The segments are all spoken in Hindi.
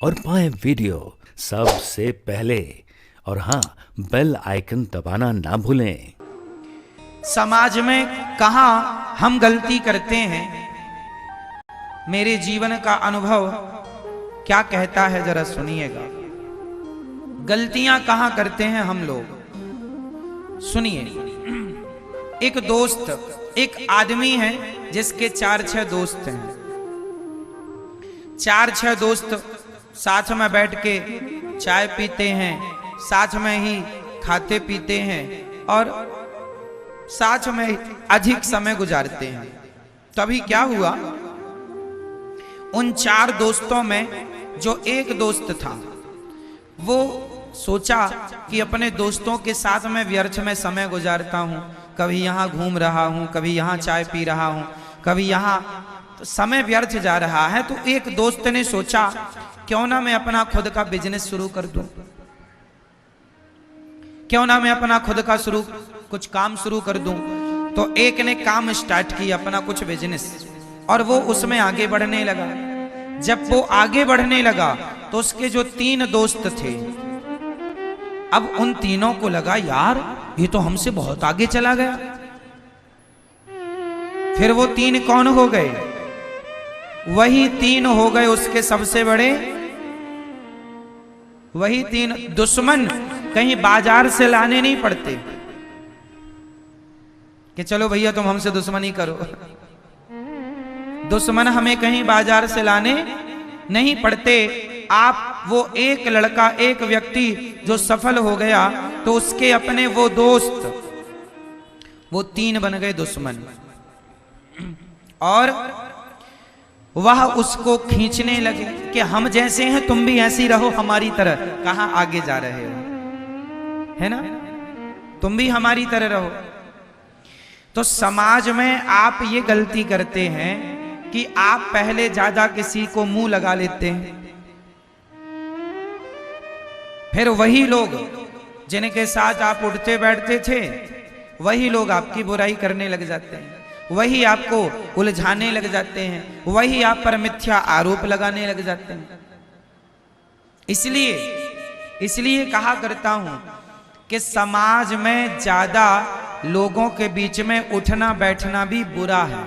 और पाएं वीडियो सबसे पहले। और हाँ, बेल आइकन दबाना ना भूलें। समाज में कहाँ हम गलती करते हैं, मेरे जीवन का अनुभव क्या कहता है जरा सुनिएगा। गलतियां कहाँ करते हैं हम लोग, सुनिए। एक दोस्त, एक आदमी है जिसके 4-6 दोस्त हैं। 4-6 दोस्त साथ में बैठ के चाय पीते हैं, साथ में ही खाते पीते हैं और साथ में अधिक समय गुजारते हैं। तभी क्या हुआ, उन 4 दोस्तों में जो एक दोस्त था वो सोचा कि अपने दोस्तों के साथ में व्यर्थ में समय गुजारता हूं, कभी यहां घूम रहा हूं, कभी यहां चाय पी रहा हूं, कभी यहां, तो समय व्यर्थ जा रहा है। तो एक दोस्त ने सोचा क्यों ना मैं अपना खुद का बिजनेस शुरू कर दूं, क्यों ना मैं अपना खुद का कुछ काम शुरू कर दूं। तो एक ने काम स्टार्ट किया, अपना कुछ बिजनेस, और वो उसमें आगे बढ़ने लगा। जब वो आगे बढ़ने लगा तो उसके जो 3 दोस्त थे, अब उन तीनों को लगा यार ये तो हमसे बहुत आगे चला गया। फिर वो 3 कौन हो गए, वही 3 हो गए उसके सबसे बड़े, वही 3 दुश्मन। कहीं बाजार से लाने नहीं पड़ते कि चलो भैया तुम हमसे दुश्मनी करो। दुश्मन हमें कहीं बाजार से लाने नहीं पड़ते। आप वो एक लड़का, एक व्यक्ति जो सफल हो गया तो उसके अपने वो दोस्त, वो 3 बन गए दुश्मन, और वह उसको खींचने लगे कि हम जैसे हैं तुम भी ऐसी रहो हमारी तरह। कहां आगे जा रहे हो, है ना, तुम भी हमारी तरह रहो। तो समाज में आप ये गलती करते हैं कि आप पहले ज्यादा किसी को मुंह लगा लेते हैं, फिर वही लोग जिनके साथ आप उठते बैठते थे वही लोग आपकी बुराई करने लग जाते हैं, वही आपको उलझाने लग जाते हैं, वही आप पर मिथ्या आरोप लगाने लग जाते हैं। इसलिए कहा करता हूं कि समाज में ज्यादा लोगों के बीच में उठना बैठना भी बुरा है।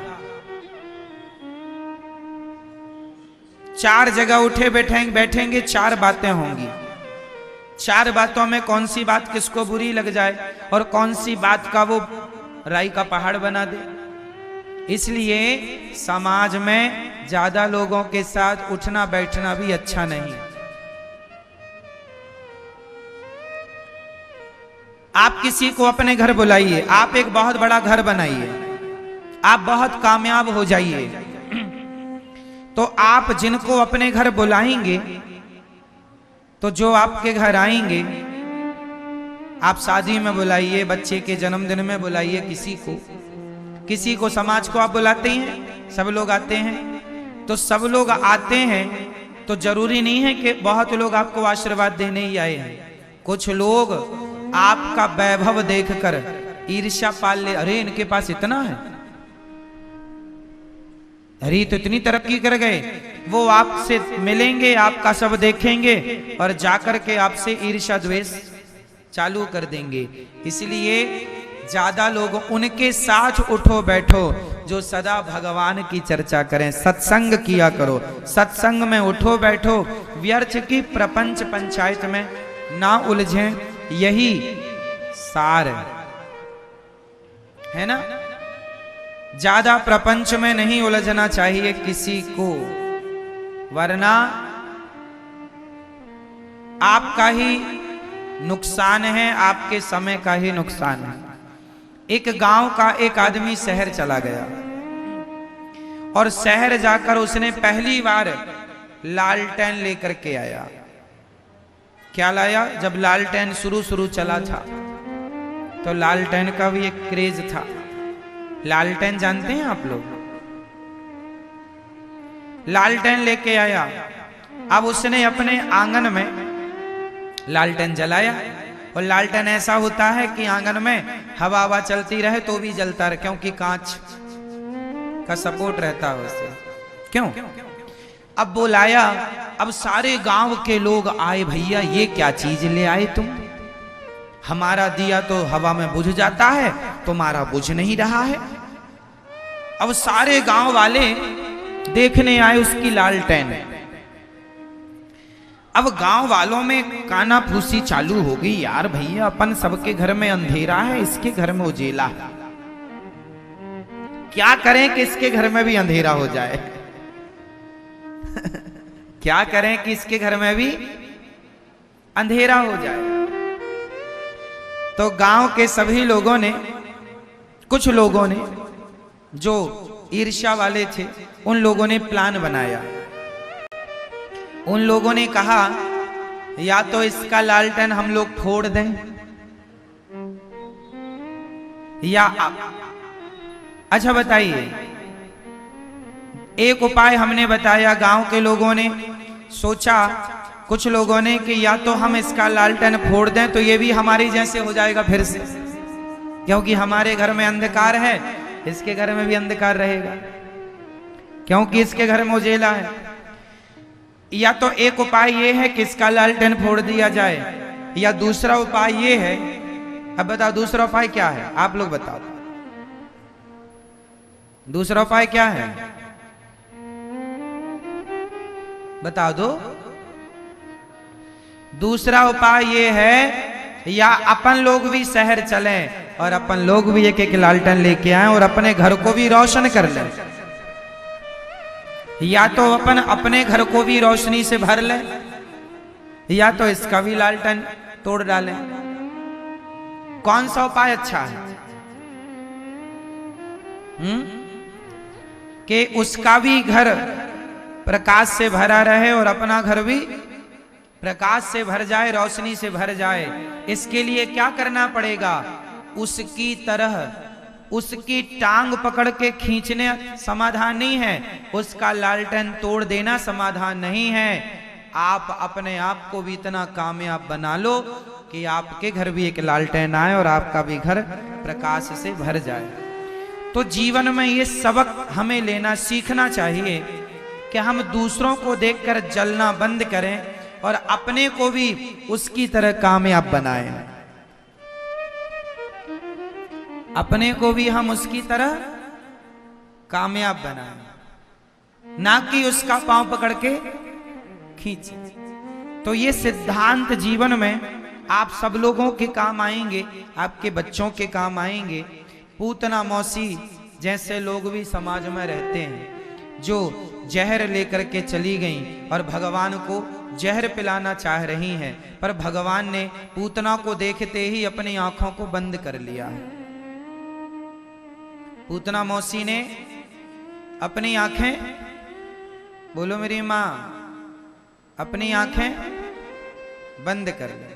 4 जगह उठे बैठेंगे 4 बातें होंगी। 4 बातों में कौन सी बात किसको बुरी लग जाए और कौन सी बात का वो राई का पहाड़ बना दे। इसलिए समाज में ज्यादा लोगों के साथ उठना बैठना भी अच्छा नहीं। आप किसी को अपने घर बुलाइए, आप एक बहुत बड़ा घर बनाइए, आप बहुत कामयाब हो जाइए, तो आप जिनको अपने घर बुलाएंगे, तो जो आपके घर आएंगे, आप शादी में बुलाइए, बच्चे के जन्मदिन में बुलाइए, किसी को समाज को आप बुलाते हैं, सब लोग आते हैं। तो सब लोग आते हैं तो जरूरी नहीं है कि बहुत लोग आपको आशीर्वाद देने ही आए हैं। कुछ लोग आपका वैभव देखकर ईर्ष्या पाल ले, अरे इनके पास इतना है, अरे तो इतनी तरक्की कर गए। वो आपसे मिलेंगे, आपका सब देखेंगे और जाकर के आपसे ईर्ष्या द्वेष चालू कर देंगे। इसलिए ज्यादा लोग उनके साथ उठो बैठो जो सदा भगवान की चर्चा करें, सत्संग किया करो, सत्संग में उठो बैठो, व्यर्थ की प्रपंच पंचायत में ना उलझें, यही सार है ना। ज्यादा प्रपंच में नहीं उलझना चाहिए किसी को, वरना आपका ही नुकसान है, आपके समय का ही नुकसान है। एक गांव का एक आदमी शहर चला गया और शहर जाकर उसने पहली बार लालटेन लेकर के आया। क्या लाया, जब लालटेन शुरू चला था तो लालटेन का भी एक क्रेज था। लालटेन जानते हैं आप लोग, लालटेन लेके आया। अब उसने अपने आंगन में लालटेन जलाया, और लालटेन ऐसा होता है कि आंगन में हवा चलती रहे तो भी जलता रहे, क्योंकि कांच का सपोर्ट रहता है उससे। क्यों? अब बुलाया, अब सारे गांव के लोग आए, भैया ये क्या चीज ले आए तुम, हमारा दिया तो हवा में बुझ जाता है, तुम्हारा बुझ नहीं रहा है। अब सारे गांव वाले देखने आए उसकी लालटेन। अब गांव वालों में काना फूसी चालू हो गई, यार भैया अपन सबके घर में अंधेरा है, इसके घर में उजेला है, क्या करें कि इसके घर में भी अंधेरा हो जाए क्या करें कि इसके घर में भी अंधेरा हो जाए। तो गांव के सभी लोगों ने, कुछ लोगों ने जो ईर्ष्या वाले थे, उन लोगों ने प्लान बनाया। उन लोगों ने कहा या तो इसका लालटेन हम लोग फोड़ दें, या अच्छा बताइए, एक उपाय हमने बताया, गांव के लोगों ने सोचा, कुछ लोगों ने कि या तो हम इसका लालटेन फोड़ दें तो ये भी हमारे जैसे हो जाएगा फिर से, क्योंकि हमारे घर में अंधकार है, इसके घर में भी अंधकार रहेगा, क्योंकि इसके घर में उजेला है। या तो एक उपाय ये है कि इसका लालटेन फोड़ दिया जाए, या दूसरा उपाय ये है, अब बताओ दूसरा उपाय क्या है, आप लोग बताओ दूसरा उपाय क्या है, बता दो। दूसरा उपाय ये है, या अपन लोग भी शहर चलें और अपन लोग भी एक एक लालटेन लेके आए और अपने घर को भी रोशन कर लें, या तो अपन अपने घर को भी रोशनी से भर लें, या तो इसका भी लालटेन तोड़ डालें। कौन सा उपाय अच्छा है? कि उसका भी घर प्रकाश से भरा रहे और अपना घर भी प्रकाश से भर जाए, रोशनी से भर जाए। इसके लिए क्या करना पड़ेगा? उसकी तरह उसकी टांग पकड़ के खींचने समाधान नहीं है, उसका लालटेन तोड़ देना समाधान नहीं है। आप अपने आप को भी इतना कामयाब बना लो कि आपके घर भी एक लालटेन आए और आपका भी घर प्रकाश से भर जाए। तो जीवन में ये सबक हमें लेना सीखना चाहिए कि हम दूसरों को देखकर जलना बंद करें और अपने को भी उसकी तरह कामयाब बनाएं। अपने को भी हम उसकी तरह कामयाब बनाएं, ना कि उसका पांव पकड़ के खींचे। तो ये सिद्धांत जीवन में आप सब लोगों के काम आएंगे, आपके बच्चों के काम आएंगे। पूतना मौसी जैसे लोग भी समाज में रहते हैं, जो जहर लेकर के चली गईं और भगवान को जहर पिलाना चाह रही हैं, पर भगवान ने पूतना को देखते ही अपनी आंखों को बंद कर लिया है। पूतना मौसी ने अपनी आंखें, बोलो मेरी मां, अपनी आंखें बंद कर ली।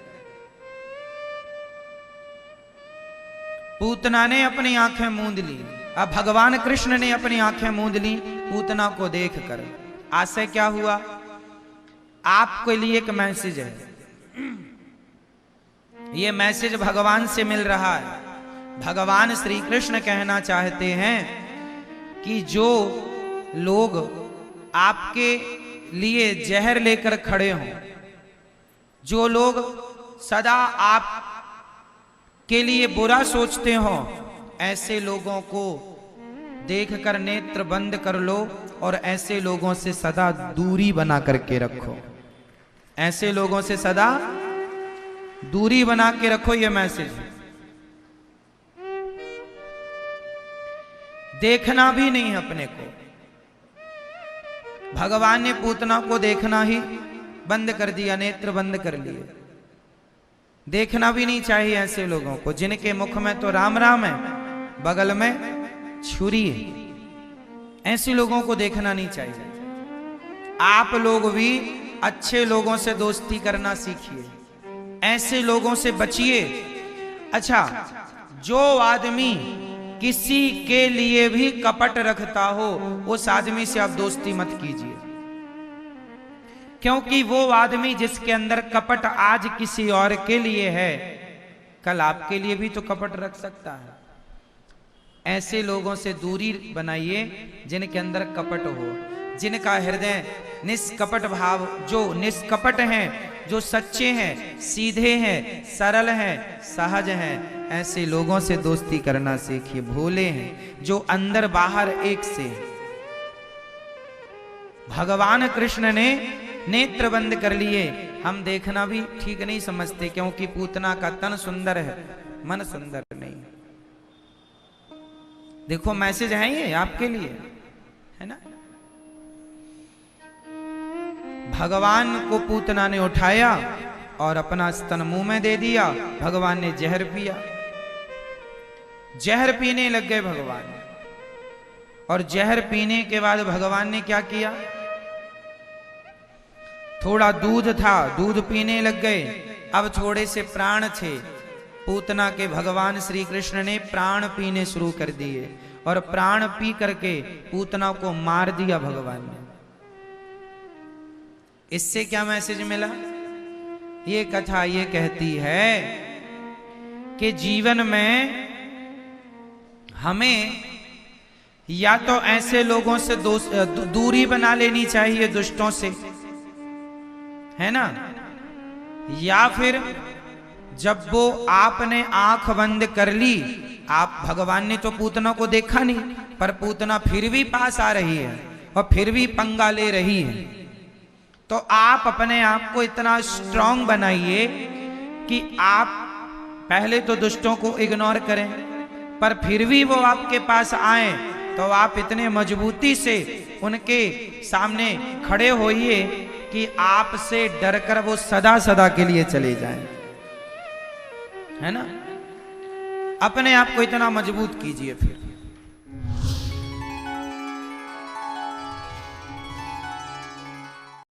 पूतना ने अपनी आंखें मूंद ली। अब भगवान कृष्ण ने अपनी आंखें मूंद ली पूतना को देखकर। आज से क्या हुआ? आपके लिए एक मैसेज है, ये मैसेज भगवान से मिल रहा है। भगवान श्री कृष्ण कहना चाहते हैं कि जो लोग आपके लिए जहर लेकर खड़े हों, जो लोग सदा आप के लिए बुरा सोचते हो, ऐसे लोगों को देखकर नेत्र बंद कर लो और ऐसे लोगों से सदा दूरी बना करके रखो। ऐसे लोगों से सदा दूरी बना के रखो। ये मैसेज देखना भी नहीं है अपने को। भगवान ने पूतना को देखना ही बंद कर दिया, नेत्र बंद कर लिए। देखना भी नहीं चाहिए ऐसे लोगों को जिनके मुख में तो राम राम है, बगल में छुरी है। ऐसे लोगों को देखना नहीं चाहिए। आप लोग भी अच्छे लोगों से दोस्ती करना सीखिए, ऐसे लोगों से बचिए। अच्छा, जो आदमी किसी के लिए भी कपट रखता हो, उस आदमी से आप दोस्ती मत कीजिए, क्योंकि वो आदमी जिसके अंदर कपट आज किसी और के लिए है, कल आपके लिए भी तो कपट रख सकता है। ऐसे लोगों से दूरी बनाइए जिनके अंदर कपट हो। जिनका हृदय निष्कपट भाव, जो निष्कपट हैं, जो सच्चे हैं, सीधे हैं, सरल हैं, सहज हैं, ऐसे लोगों से दोस्ती करना सीखिए। भोले हैं, जो अंदर बाहर एक से। भगवान कृष्ण ने नेत्र बंद कर लिए। हम देखना भी ठीक नहीं समझते, क्योंकि पूतना का तन सुंदर है, मन सुंदर नहीं। देखो मैसेज है ये आपके लिए, है ना। भगवान को पूतना ने उठाया और अपना स्तन मुंह में दे दिया। भगवान ने जहर पिया, जहर पीने लग गए भगवान। और जहर पीने के बाद भगवान ने क्या किया, थोड़ा दूध था, दूध पीने लग गए। अब थोड़े से प्राण थे पूतना के, भगवान श्री कृष्ण ने प्राण पीने शुरू कर दिए और प्राण पी करके पूतना को मार दिया भगवान ने। इससे क्या मैसेज मिला? ये कथा ये कहती है कि जीवन में हमें या तो ऐसे लोगों से दूरी बना लेनी चाहिए, दुष्टों से, है ना, या फिर जब वो आपने आंख बंद कर ली, आप, भगवान ने तो पूतना को देखा नहीं, पर पूतना फिर भी पास आ रही है और फिर भी पंगा ले रही है, तो आप अपने आप को इतना स्ट्रांग बनाइए कि आप पहले तो दुष्टों को इग्नोर करें, पर फिर भी वो आपके पास आए तो आप इतने मजबूती से उनके सामने खड़े होइए कि आपसे डरकर वो सदा सदा के लिए चले जाएं, है ना। अपने आप को इतना मजबूत कीजिए फिर।